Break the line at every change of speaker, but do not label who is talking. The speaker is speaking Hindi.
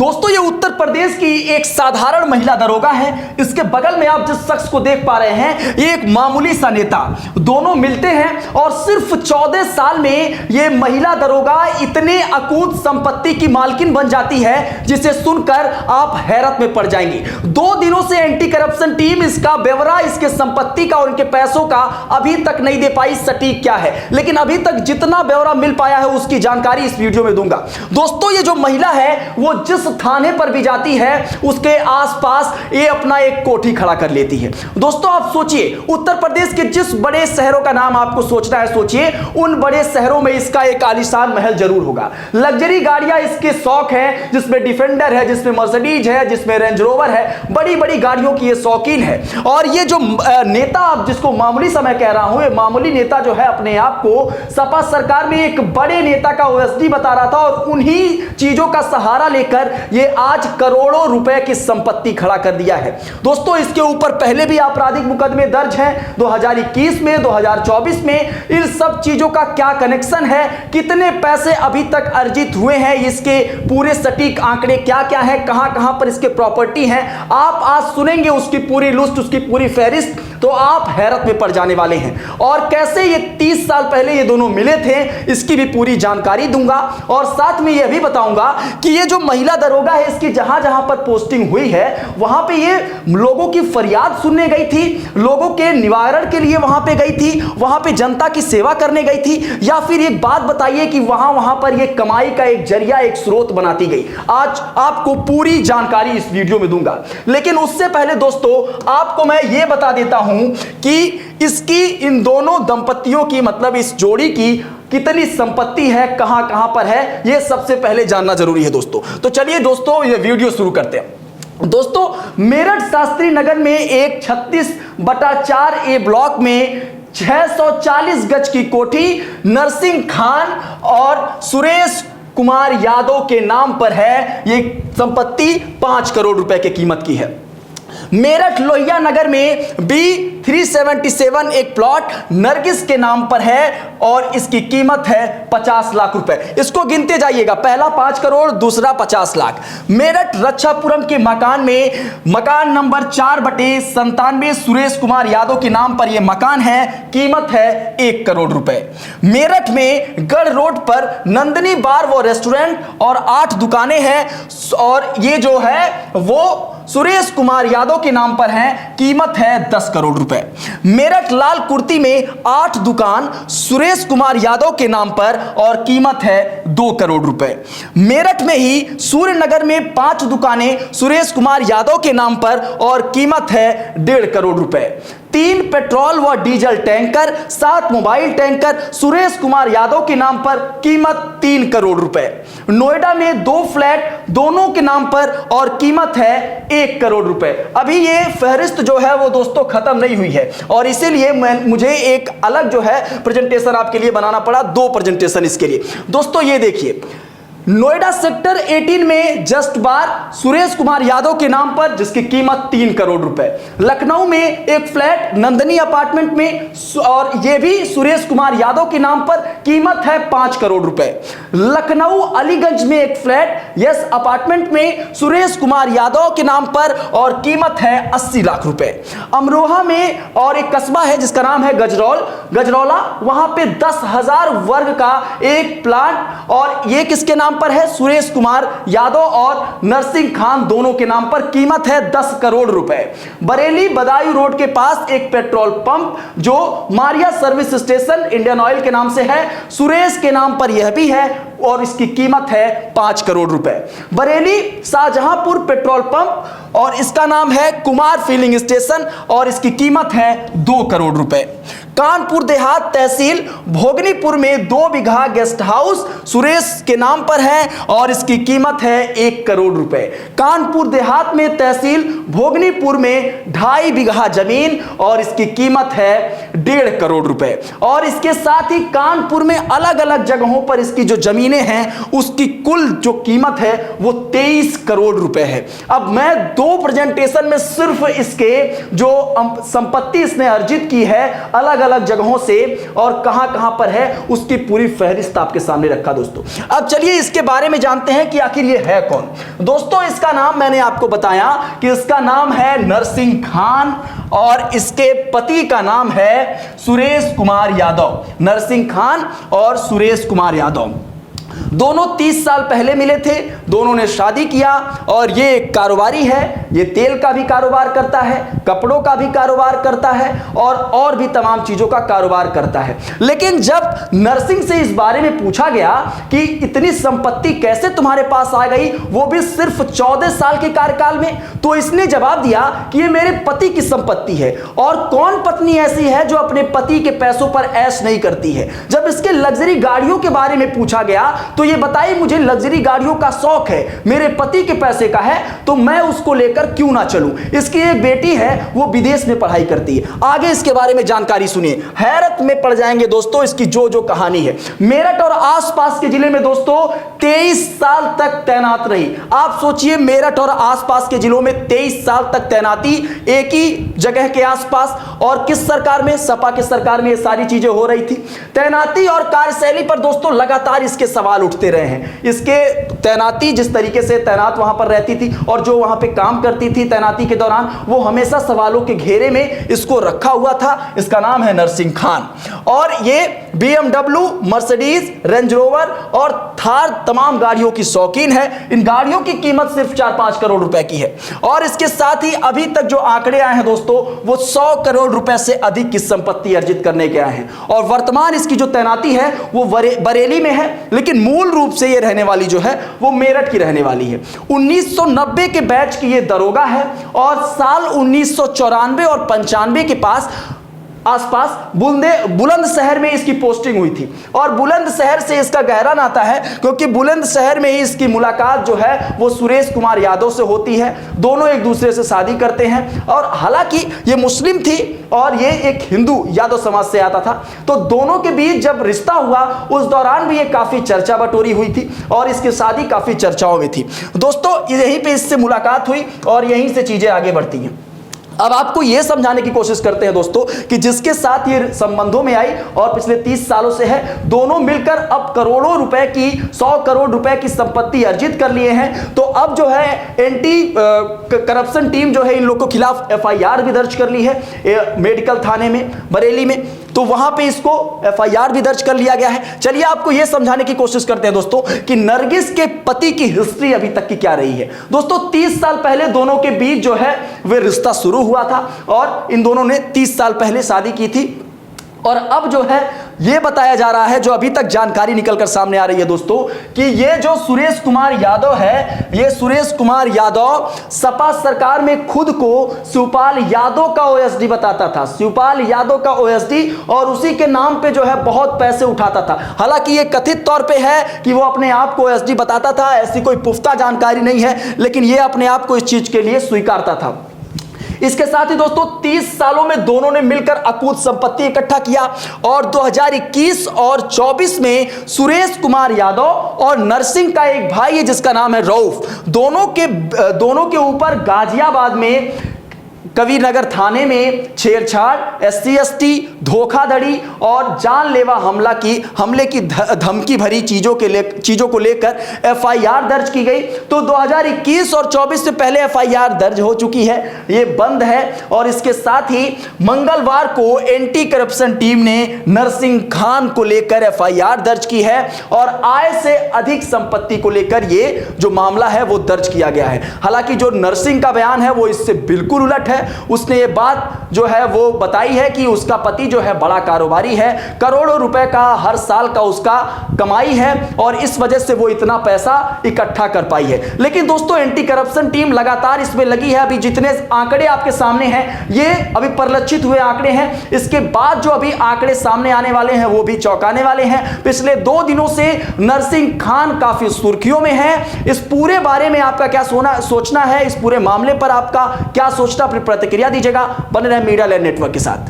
दोस्तों ये उत्तर प्रदेश की एक साधारण महिला दरोगा है। इसके बगल में आप जिस शख्स को देख पा रहे हैं ये एक मामूली सा नेता। दोनों मिलते हैं और सिर्फ 14 साल में ये महिला दरोगा इतने अकूत संपत्ति की मालकिन बन जाती है जिसे सुनकर आप हैरत में पड़ जाएंगे। 2 दिनों से एंटी करप्शन टीम इसका ब्यौरा, इसके संपत्ति का और इनके पैसों का अभी तक नहीं दे पाई सटीक क्या है, लेकिन अभी तक जितना ब्यौरा मिल पाया है उसकी जानकारी इस वीडियो में दूंगा। दोस्तों ये जो महिला है वो जिस थाने पर भी जाती है उसके आसपास ये अपना एक कोठी खड़ा कर लेती है। दोस्तों आप सोचिए, उत्तर प्रदेश के जिस बड़े शहरों का नाम आपको सोचना है सोचिए, उन बड़े शहरों में इसका एक आलीशान महल जरूर होगा। लग्जरी गाड़ियां इसके शौक है, जिसमें डिफेंडर है, जिसमें मर्सिडीज है, जिसमें रेंज रोवर है, बड़ी बड़ी गाड़ियों की ये शौकीन है। और ये जो नेता आप जिसको मामूली समय कह रहा हूं, ये मामूली नेता जो है अपने आप को सपा सरकार में एक बड़े नेता का ओएसडी बता रहा था और उन्हीं चीजों का सहारा लेकर ये आज करोड़ों रुपए की संपत्ति खड़ा कर दिया है। दोस्तों इसके ऊपर पहले भी आपराधिक मुकदमे दर्ज हैं 2021 में, 2024 में। इन सब चीजों का क्या कनेक्शन है, कितने पैसे अभी तक अर्जित हुए हैं, इसके पूरे सटीक आंकड़े क्या क्या है, कहां कहां पर इसके प्रॉपर्टी हैं, आप आज सुनेंगे उसकी पूरी लिस्ट, उसकी पूरी फहरिस्त, तो आप हैरत में पड़ जाने वाले हैं। और कैसे ये 30 साल पहले ये दोनों मिले थे इसकी भी पूरी जानकारी दूंगा और साथ में यह भी बताऊंगा कि ये जो महिला दरोगा है इसकी जहां जहां पर पोस्टिंग हुई है वहां पे ये लोगों की फरियाद सुनने गई थी, लोगों के निवारण के लिए वहां पे गई थी, वहां पे जनता की सेवा करने गई थी, या फिर एक बात बताइए कि वहां पर ये कमाई का एक जरिया, एक स्रोत बनाती गई। आज आपको पूरी जानकारी इस वीडियो में दूंगा, लेकिन उससे पहले दोस्तों आपको मैं ये बता देता हूं कि इसकी इन दोनों दंपतियों की मतलब इस जोड़ी की कितनी संपत्ति है, कहां कहां पर है, यह सबसे पहले जानना जरूरी है दोस्तों। तो चलिए दोस्तों ये वीडियो शुरू करते हैं। दोस्तों मेरठ शास्त्री नगर में एक 36/4 ब्लॉक में 640 गज की कोठी नरसिंह खान और सुरेश कुमार यादव के नाम पर है। ये संपत्ति 5 करोड़ रुपए की कीमत की है। मेरठ लोहिया नगर में B377 एक प्लॉट नरगिस के नाम पर है और इसकी कीमत है 50 लाख रुपए। इसको गिनते जाइएगा, पहला 5 करोड़, दूसरा 50 लाख। मेरठ रक्षापुरम के मकान में मकान नंबर 4/97 सुरेश कुमार यादव के नाम पर यह मकान है, कीमत है 1 करोड़ रुपए। मेरठ में गढ़ रोड पर नंदिनी बार व रेस्टोरेंट और 8 दुकानें हैं और ये जो है वो सुरेश कुमार यादव के नाम पर है, कीमत है 10 करोड़ रुपए। मेरठ लाल कुर्ती में 8 दुकान सुरेश कुमार यादव के नाम पर और कीमत है 2 करोड़ रुपए। मेरठ में ही सूर्य नगर में 5 दुकानें सुरेश कुमार यादव के नाम पर और कीमत है 1.5 करोड़ रुपए। 3 पेट्रोल व diesel tanker, 7 mobile tanker Suresh Kumar Yadav के नाम पर, कीमत 3 करोड़ रुपए। नोएडा में 2 फ्लैट दोनों के नाम पर और कीमत है 1 करोड़ रुपए। अभी ये फहरिस्त जो है वो दोस्तों खत्म नहीं हुई है और इसीलिए मुझे एक अलग जो है प्रेजेंटेशन आपके लिए बनाना पड़ा, 2 प्रेजेंटेशन इसके लिए। दोस्तों ये देखिए, नोएडा सेक्टर 18 में जस्ट बार सुरेश कुमार यादव के नाम पर जिसकी कीमत 3 करोड़ रुपए। लखनऊ में एक फ्लैट नंदनी अपार्टमेंट में और यह भी सुरेश कुमार यादव के नाम पर, कीमत है 5 करोड़ रुपए। लखनऊ अलीगंज में एक फ्लैट यस अपार्टमेंट में सुरेश कुमार यादव के नाम पर और कीमत है 80 लाख रुपए। अमरोहा में और एक कस्बा है जिसका नाम है गजरौला, वहां पे 10,000 वर्ग का एक प्लाट और ये किसके नाम पर है, सुरेश कुमार यादव और नरसिंह खान दोनों के नाम पर, कीमत है 10 करोड़ रुपए। बरेली बदायूं रोड के पास एक पेट्रोल पंप जो Maria service station Indian oil के नाम से है, सुरेश के नाम पर यह भी है और इसकी कीमत है 5 करोड़ रुपए। बरेली शाहजहांपुर पेट्रोल पंप और इसका नाम है कुमार फिलिंग स्टेशन और इसकी कीमत है 2 करोड़ रुपए। कानपुर देहात तहसील भोगनीपुर में 2 बीघा गेस्ट हाउस सुरेश के नाम पर है और इसकी कीमत है 1 करोड़ रुपए। कानपुर देहात में तहसील भोगनीपुर में 2.5 बीघा जमीन और इसकी कीमत है 1.5 करोड़ रुपए। और इसके साथ ही कानपुर में अलग अलग जगहों पर इसकी जो जमीनें हैं उसकी कुल जो कीमत है वो 23 करोड़ रुपए है। अब मैं 2 प्रेजेंटेशन में सिर्फ इसके जो संपत्ति इसने अर्जित की है अलग अलग जगहों से और कहां कहां पर है उसकी पूरी फहरिस्त आपके सामने रखा दोस्तों। अब चलिए इसके बारे में जानते हैं कि आखिर ये है कौन। दोस्तों इसका नाम मैंने आपको बताया कि इसका नाम है नरसिंह खान और इसके पति का नाम है सुरेश कुमार यादव। नरसिंह खान और सुरेश कुमार यादव दोनों 30 साल पहले मिले थे, दोनों ने शादी किया और ये एक कारोबारी है। ये तेल का भी कारोबार करता है, कपड़ों का भी कारोबार करता है और भी तमाम चीजों का कारोबार करता है। लेकिन जब नरसिंह से इस बारे में पूछा गया कि इतनी संपत्ति कैसे तुम्हारे पास आ गई, वो भी सिर्फ 14 साल के कार्यकाल में, तो इसने जवाब दिया कि ये मेरे पति की संपत्ति है। और कौन पत्नी ऐसी है जो अपने पति के पैसों पर ऐश नहीं करती है। जब इसके लग्जरी गाड़ियों के बारे में पूछा गया तो ये बताइए मुझे लग्जरी गाड़ियों का शौक है, मेरे पति के पैसे का है तो मैं उसको लेकर क्यों ना चलूं। इसकी एक बेटी है वो विदेश में पढ़ाई करती है। आगे इसके बारे में जानकारी सुनिए, हैरत में पड़ जाएंगे दोस्तों इसकी जो कहानी है। मेरठ और आसपास के जिले में दोस्तों 23 साल तक तैनात रही। आप सोचिए मेरठ और आसपास के जिलों में 23 साल तक तैनाती एक ही जगह के आसपास, और किस सरकार में, सपा के सरकार में ये सारी चीजें हो रही थी। तैनाती और कार्यशैली पर दोस्तों लगातार इसके सवाल उठते रहे हैं। इसके तैनाती जिस तरीके से तैनात वहां पर रहती थी और जो वहां पे काम करती थी तैनाती के दौरान, वो हमेशा सवालों के घेरे में इसको रखा हुआ था। इसका नाम है नरसिंह खान और ये BMW, मर्सिडीज, रेंज रोवर और थार तमाम गाड़ियों की शौकीन है। इन गाड़ियों की कीमत सिर्फ 4-5 करोड़ रुपए की है। और इसके साथ ही अभी तक जो आंकड़े आए हैं दोस्तों वो 100 करोड़ रुपए से अधिक की संपत्ति अर्जित करने के आए हैं। और वर्तमान इसकी जो तैनाती है वो बरेली में है, लेकिन मूल रूप से ये रहने वाली जो है वो मेरठ की रहने वाली है। 1990 के बैच की ये दरोगा है और साल 1994 और 95 के आसपास बुलंदशहर में इसकी पोस्टिंग हुई थी। और बुलंदशहर से इसका गहरा नाता है क्योंकि बुलंदशहर में ही इसकी मुलाकात जो है वो सुरेश कुमार यादव से होती है। दोनों एक दूसरे से शादी करते हैं और हालांकि ये मुस्लिम थी और ये एक हिंदू यादव समाज से आता था, तो दोनों के बीच जब रिश्ता हुआ उस दौरान भी ये काफी चर्चा बटोरी हुई थी और इसकी शादी काफी चर्चाओं में थी। दोस्तों यहीं पे इससे मुलाकात हुई और यहीं से चीजें आगे बढ़ती हैं। अब आपको यह समझाने की कोशिश करते हैं दोस्तों कि जिसके साथ ये संबंधों में आई और पिछले 30 सालों से है, दोनों मिलकर अब करोड़ों रुपए की 100 करोड़ रुपए की संपत्ति अर्जित कर लिए हैं। तो अब जो है एंटी करप्शन टीम जो है इन लोगों के खिलाफ FIR भी दर्ज कर ली है मेडिकल थाने में बरेली में, तो वहां पे इसको FIR भी दर्ज कर लिया गया है। चलिए आपको यह समझाने की कोशिश करते हैं दोस्तों कि नरगिस के पति की हिस्ट्री अभी तक की क्या रही है। दोस्तों 30 साल पहले दोनों के बीच जो है वे रिश्ता शुरू हुआ था और इन दोनों ने 30 साल पहले शादी की थी। और अब जो है ये बताया जा रहा है, जो अभी तक जानकारी निकलकर सामने आ रही है दोस्तों, कि ये जो सुरेश कुमार यादव है, ये सुरेश कुमार यादव सपा सरकार में खुद को शिवपाल यादव का OSD बताता था, शिवपाल यादव का OSD, और उसी के नाम पे जो है बहुत पैसे उठाता था। हालांकि ये कथित तौर पे है कि वो अपने आप को OSD बताता था, ऐसी कोई पुख्ता जानकारी नहीं है, लेकिन ये अपने आप को इस चीज के लिए स्वीकारता था। इसके साथ ही दोस्तों 30 सालों में दोनों ने मिलकर अकूत संपत्ति इकट्ठा किया और 2021 और 24 में सुरेश कुमार यादव और नरसिंह का एक भाई है जिसका नाम है रऊफ, दोनों के ऊपर गाजियाबाद में कबीरनगर थाने में छेड़छाड़, SC/ST, धोखाधड़ी और जानलेवा हमले की धमकी भरी चीजों को लेकर FIR दर्ज की गई। तो 2021 और 24 से पहले FIR दर्ज हो चुकी है, ये बंद है। और इसके साथ ही मंगलवार को एंटी करप्शन टीम ने नरसिंह खान को लेकर FIR दर्ज की है और आय से अधिक संपत्ति को लेकर ये जो मामला है वो दर्ज किया गया है। हालांकि जो नरसिंह का बयान है वो इससे बिल्कुल उलट है। उसने ये बात जो है वो बताई है कि उसका पति जो है बड़ा कारोबारी है, करोड़ों रुपए का हर साल का उसका कमाई है और इस वजह से वो इतना पैसा इकट्ठा कर पाई है। लेकिन दोस्तों एंटी करप्शन टीम लगातार इसमें लगी है। अभी जितने आंकड़े आपके सामने हैं ये अभी परिलक्षित हुए आंकड़े हैं, इसके बाद जो अभी आंकड़े सामने आने वाले हैं वो भी चौंकाने वाले हैं। पिछले 2 दिनों से नरसिंह खान काफी सुर्खियों में है। इस पूरे बारे में आपका क्या सोचना है, इस पूरे मामले पर आपका क्या सोचना, प्रतिक्रिया दीजिएगा। बने रहे मीडिया लैंड नेटवर्क के साथ।